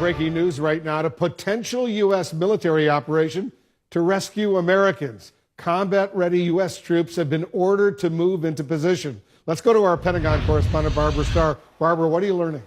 breaking news right now. A potential U.S. military operation to rescue Americans. Combat-ready U.S. troops have been ordered to move into position. Let's go to our Pentagon correspondent, Barbara Starr. Barbara, what are you learning?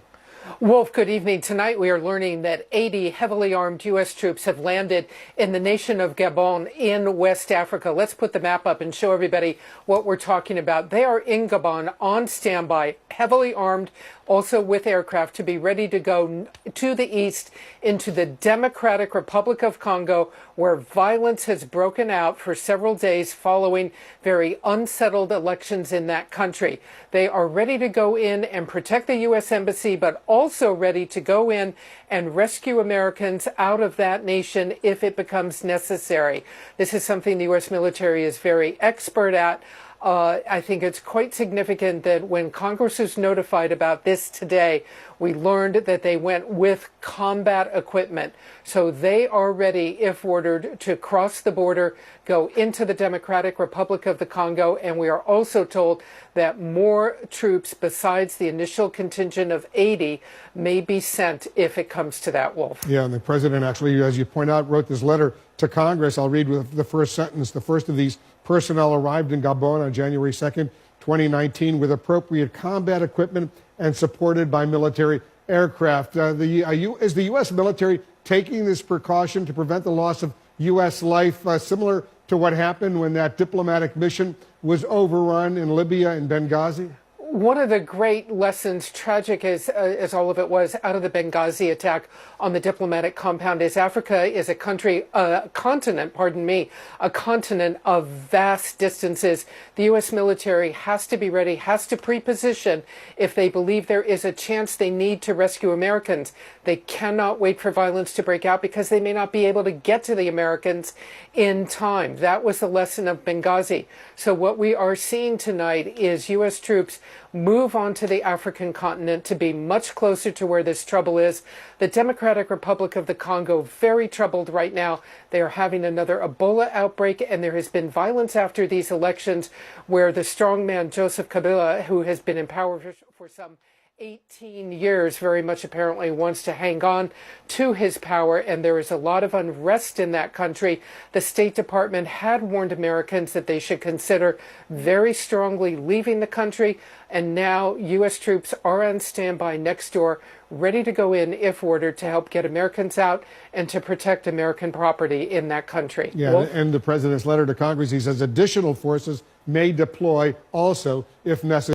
Wolf, good evening. Tonight we are learning that 80 heavily armed U.S. troops have landed in the nation of Gabon in West Africa. Let's put the map up and show everybody what we're talking about. They are in Gabon on standby, heavily armed, also with aircraft to be ready to go to the east into the Democratic Republic of Congo, where violence has broken out for several days following very unsettled elections in that country. They are ready to go in and protect the U.S. Embassy, but also ready to go in and rescue Americans out of that nation if it becomes necessary. This is something the U.S. military is very expert at. I think it's quite significant that when Congress was notified about this today, we learned that they went with combat equipment. So they are ready, if ordered, to cross the border, go into the Democratic Republic of the Congo. And we are also told that more troops besides the initial contingent of 80 may be sent if it comes to that, Wolf. Yeah, and the president actually, as you point out, wrote this letter to Congress. I'll read with the first sentence. The first of these personnel arrived in Gabon on January 2nd, 2019, with appropriate combat equipment and supported by military aircraft. Is the U.S. military taking this precaution to prevent the loss of U.S. life, similar to what happened when that diplomatic mission was overrun in Libya and Benghazi? One of the great lessons, tragic as all of it was, out of the Benghazi attack on the diplomatic compound is Africa is a continent of vast distances. The U.S. military has to be ready, has to pre-position if they believe there is a chance they need to rescue Americans. They cannot wait for violence to break out because they may not be able to get to the Americans in time. That was the lesson of Benghazi. So what we are seeing tonight is U.S. troops move on to the African continent to be much closer to where this trouble is. The Democratic Republic of the Congo, very troubled right now. They are having another Ebola outbreak, and there has been violence after these elections where the strongman Joseph Kabila, who has been in power for some 18 years, very much apparently wants to hang on to his power, and there is a lot of unrest in that country. The State Department had warned Americans that they should consider very strongly leaving the country, and now U.S. troops are on standby next door, ready to go in if ordered to help get Americans out and to protect American property in that country. Yeah, Wolf? And the president's letter to Congress, he says additional forces may deploy also if necessary.